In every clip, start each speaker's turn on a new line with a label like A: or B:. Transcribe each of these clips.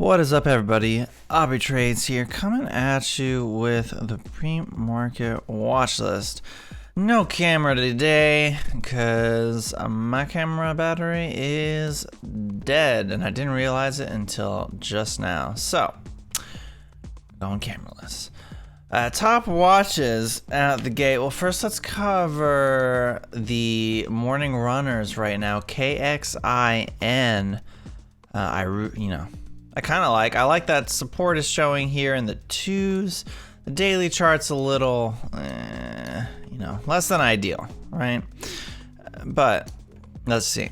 A: What is up, everybody? Obby Trades here, coming at you with the pre-market watch list. No camera today because my camera battery is dead and I didn't realize it until just now. So, going cameraless. Top watches out the gate. Well, first let's cover the morning runners right now. KXIN. I kind of like that support is showing here in the twos. The daily chart's a little, less than ideal, right? But let's see.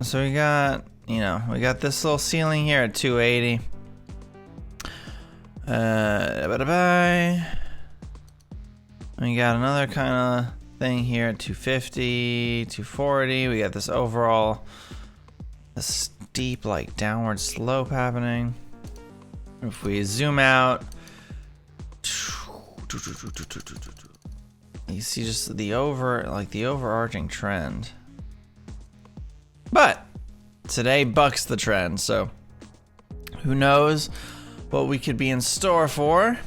A: So we got this little ceiling here at 280. We got another kind of thing here at 250, 240. We got this overall steep downward slope happening. If we zoom out, you see just the overarching trend. But today bucks the trend, so who knows what we could be in store for.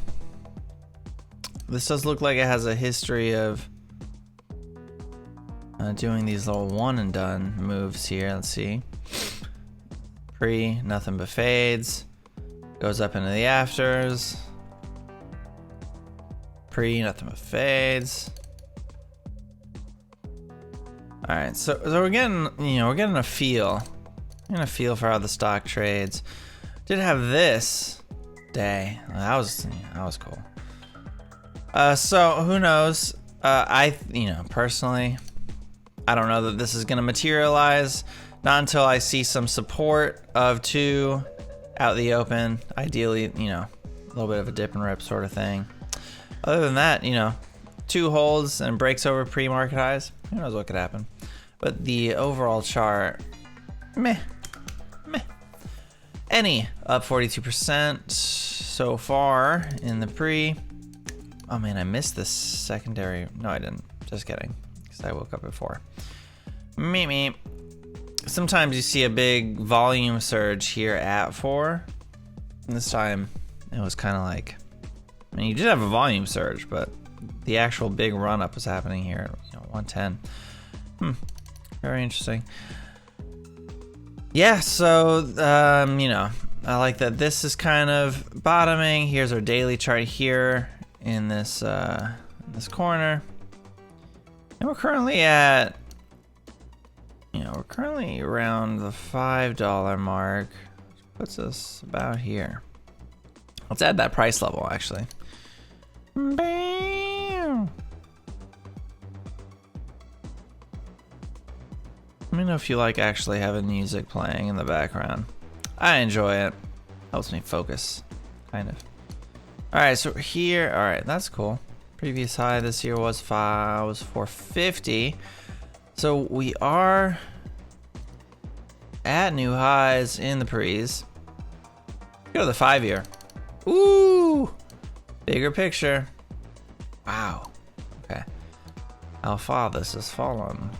A: This does look like it has a history of doing these little one and done moves here. Let's see. Pre, nothing but fades. Goes up into the afters. Pre, nothing but fades. All right, so we're getting a feel. Getting a feel for how the stock trades. Did have this day. That was cool. So who knows? Personally, I don't know that this is gonna materialize. Not until I see some support of 2 out the open. Ideally, a little bit of a dip and rip sort of thing. Other than that, 2 holds and breaks over pre-market highs. Who knows what could happen? But the overall chart, meh. Any up 42% so far in the pre. Oh man, I missed this secondary. No, I didn't. Just kidding, because I woke up at 4. Meep. Sometimes you see a big volume surge here at 4. And this time it was kind of you did have a volume surge, but the actual big run up was happening here at 110. Very interesting. Yeah, so I like that this is kind of bottoming. Here's our daily chart here in this corner. And we're currently at around the $5 mark, which puts us about here. Let's add that price level, actually. Bam! Let me know if you like actually having music playing in the background. I enjoy it. Helps me focus, kind of. All right, so here, all right, that's cool. Previous high this year was 450. So we are at new highs in the pre's. Go to the 5-year. Ooh, bigger picture. Wow. Okay. How far this has fallen.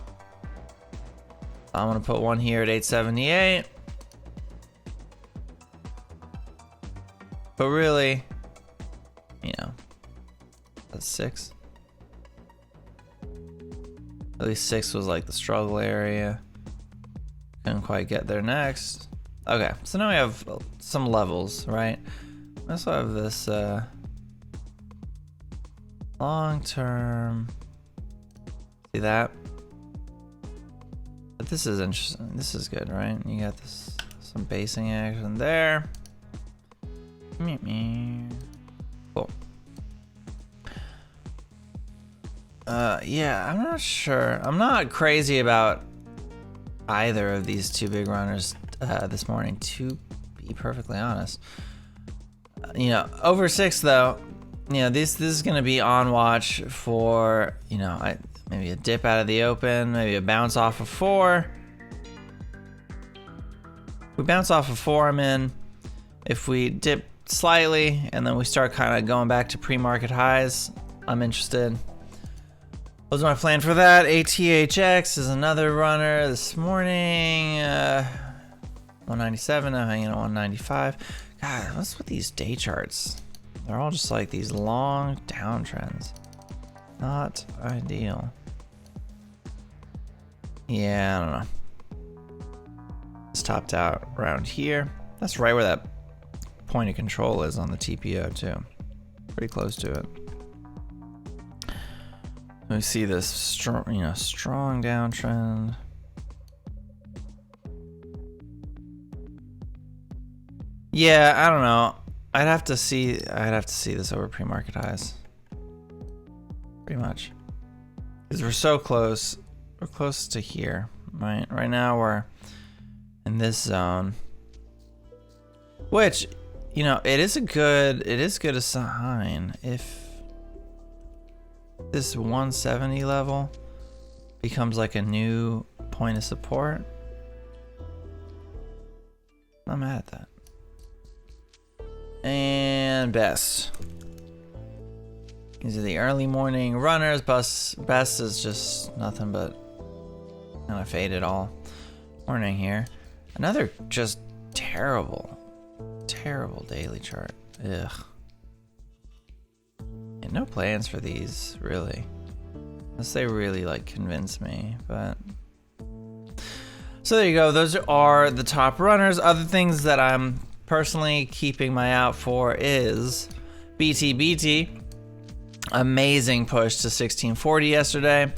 A: I'm gonna put one here at 878. But really, that's 6. At least 6 was the struggle area. Couldn't quite get there next. Okay, so now we have some levels, right? We also have this long term. See that? But this is interesting. This is good, right? You got some basing action there. Cool. Yeah, I'm not sure. I'm not crazy about either of these 2 big runners this morning, to be perfectly honest. Over 6 though, this is going to be on watch for, maybe a dip out of the open, maybe a bounce off of 4. If we bounce off of 4, I'm in. If we dip slightly and then we start kind of going back to pre-market highs, I'm interested. What was my plan for that? ATHX is another runner this morning. 197, now hanging at 195. God, what's with these day charts? They're all just like these long downtrends. Not ideal. Yeah, I don't know. It's topped out around here. That's right where that point of control is on the TPO too. Pretty close to it. We see this strong, strong downtrend. Yeah, I don't know. I'd have to see this over pre-market highs. Pretty much. Because we're so close. We're close to here. Right now we're in this zone. Which, it is a good sign if this 170 level becomes like a new point of support. I'm mad at that. And best. These are the early morning runners. Best is just nothing but kind of faded all morning here. Another just terrible daily chart. Ugh. And no plans for these, really. Unless they really convince me, but. So there you go. Those are the top runners. Other things that I'm personally keeping my eye out for is BT. Amazing push to 1640 yesterday,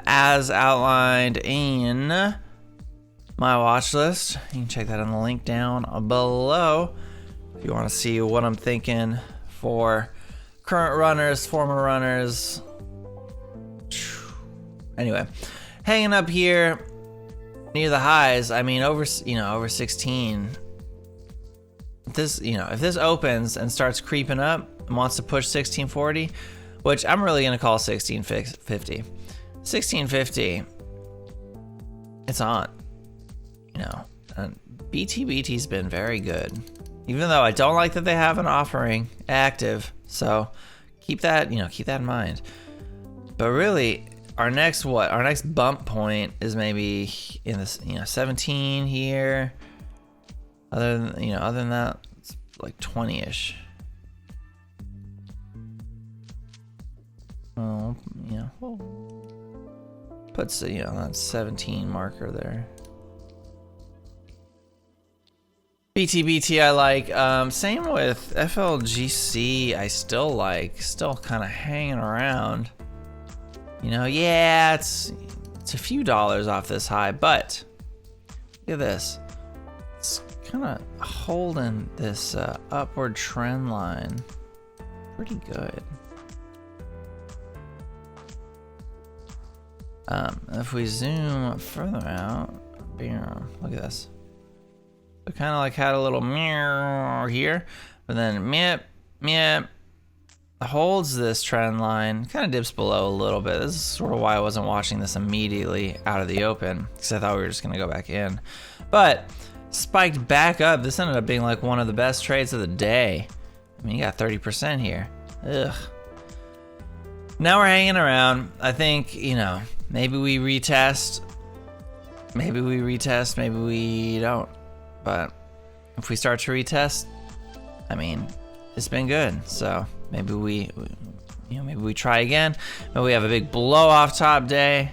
A: as outlined in my watch list. You can check that on the link down below if you want to see what I'm thinking for current runners, former runners. Anyway, hanging up here near the highs. I mean, over 16. If this opens and starts creeping up and wants to push 1640, which I'm really gonna call 1650. 1650, it's on. And BT's been very good, even though I don't like that they have an offering active. So keep that in mind. But really, our next bump point is maybe in this 17 here. Other than that, it's like 20-ish. Well, puts that 17 marker there. BT I like. Same with FLGC. I still kind of hanging around. Yeah, it's a few dollars off this high, but look at this. It's kind of holding this upward trend line pretty good. If we zoom further out, look at this. So kind of had a little mirror here, but then holds this trend line, kind of dips below a little bit. This is sort of why I wasn't watching this immediately out of the open, because I thought we were just gonna go back in. But spiked back up. This ended up being one of the best trades of the day. I mean, you got 30% here. Ugh. Now we're hanging around. I think, maybe we retest. Maybe we don't. But if we start to retest, I mean, it's been good. So maybe we try again. Maybe we have a big blow off top day.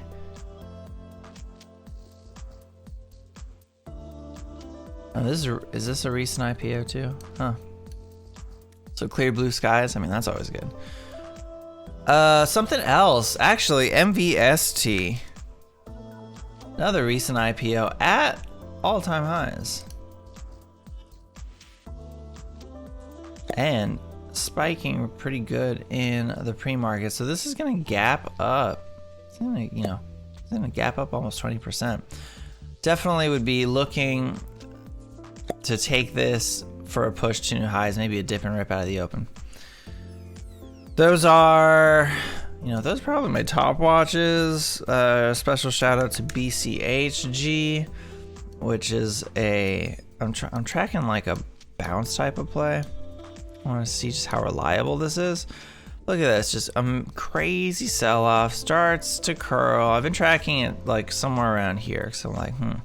A: Oh, is this a recent IPO too? Huh. So clear blue skies. I mean, that's always good. Something else. Actually, MVST. Another recent IPO at all-time highs. And spiking pretty good in the pre-market. So this is gonna gap up. It's gonna gap up almost 20%. Definitely would be looking to take this for a push to new highs, maybe a dip and rip out of the open. Those are, those are probably my top watches. Special shout out to BCHG, which is I'm tracking a bounce type of play. I want to see just how reliable this is. Look at this, just a crazy sell-off, starts to curl. I've been tracking it somewhere around here, so I'm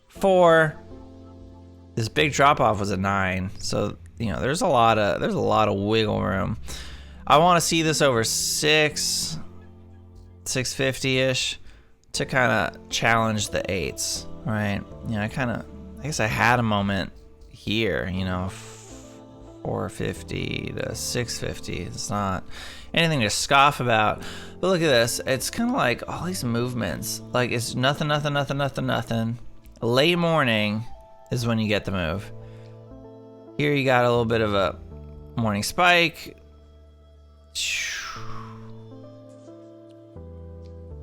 A: 4, this big drop off was a 9, so you know there's a lot of wiggle room. I want to see this over 650-ish to kind of challenge the 8s, right? You know, I guess I had a moment here, you know, 450 to 650. It's not anything to scoff about. But look at this. It's kind of like all these movements. Like it's nothing. Late morning is when you get the move. Here you got a little bit of a morning spike.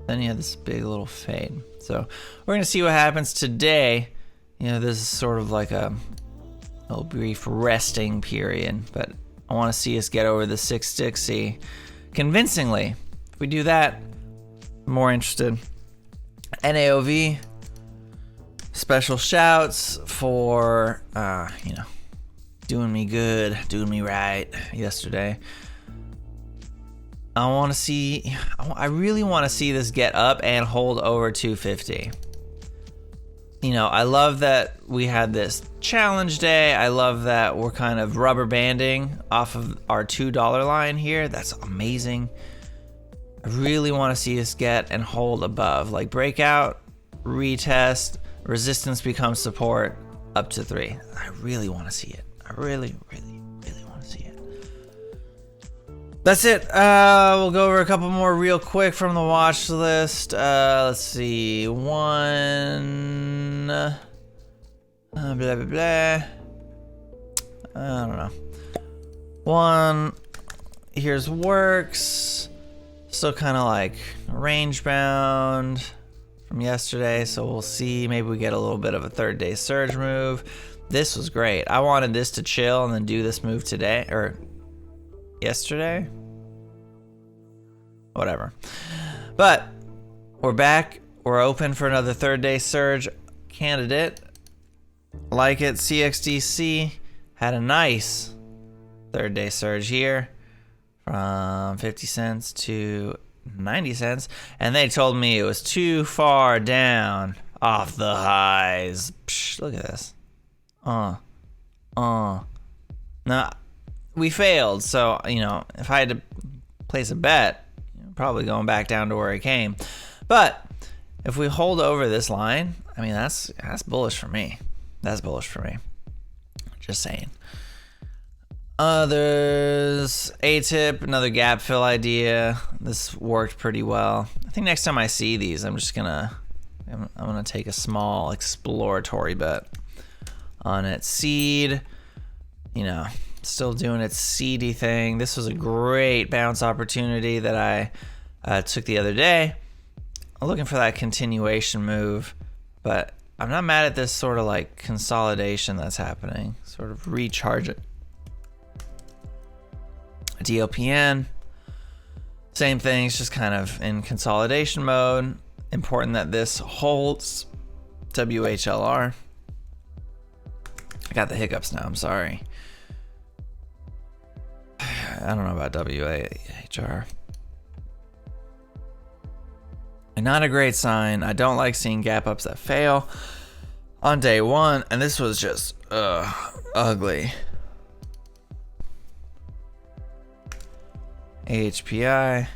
A: Then you have this big little fade. So we're gonna see what happens today. You know, this is sort of like a little brief resting period, but I want to see us get over the 660 convincingly. If we do that, I'm more interested. NAOV, special shouts for you know, doing me good, doing me right yesterday. I really want to see this get up and hold over 250. You know, I love that we had this challenge day. I love that we're kind of rubber banding off of our $2 line here. That's amazing. I really want to see us get and hold above. Like breakout, retest, resistance becomes support, up to 3. I really want to see it. I really want to see it. That's it. We'll go over a couple more real quick from the watch list. Let's see. One. Blah, blah, blah. I don't know. One. Here's works. Still kind of like range bound from yesterday. So we'll see. Maybe we get a little bit of a third day surge move. This was great. I wanted this to chill and then do this move today or yesterday. Whatever. But we're back. We're open for another third day surge candidate. Like it. CXDC had a nice third day surge here from 50 cents to 90 cents. And they told me it was too far down off the highs. Psh, look at this. Now, we failed. So, you know, if I had to place a bet, probably going back down to where it came. But if we hold over this line, I mean, that's bullish for me. That's bullish for me. Just saying. Others, A-tip, another gap fill idea. This worked pretty well. I think next time I see these, I'm gonna take a small exploratory bet on it. Seed, you know, still doing its seedy thing. This was a great bounce opportunity that I took the other day. I'm looking for that continuation move, but I'm not mad at this sort of like consolidation that's happening. Sort of recharge it. DLPN, same thing. It's just kind of in consolidation mode. Important that this holds. WHLR. I got the hiccups now. I'm sorry. I don't know about WHR. Not a great sign. I don't like seeing gap ups that fail on day one, and this was just ugly. AHPI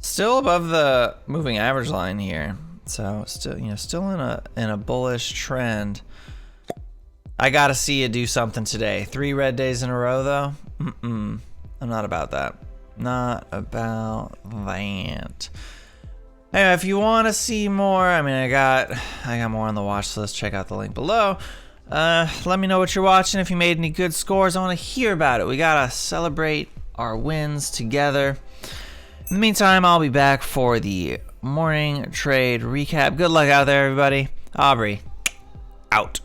A: still above the moving average line here, so still in a bullish trend. I gotta see it do something today. 3 red days in a row though. I'm not about that. Not about that. Anyway, if you want to see more, I mean, I got more on the watch list. Check out the link below. Let me know what you're watching. If you made any good scores, I want to hear about it. We gotta celebrate our wins together. In the meantime, I'll be back for the morning trade recap. Good luck out there, everybody. Aubrey, out.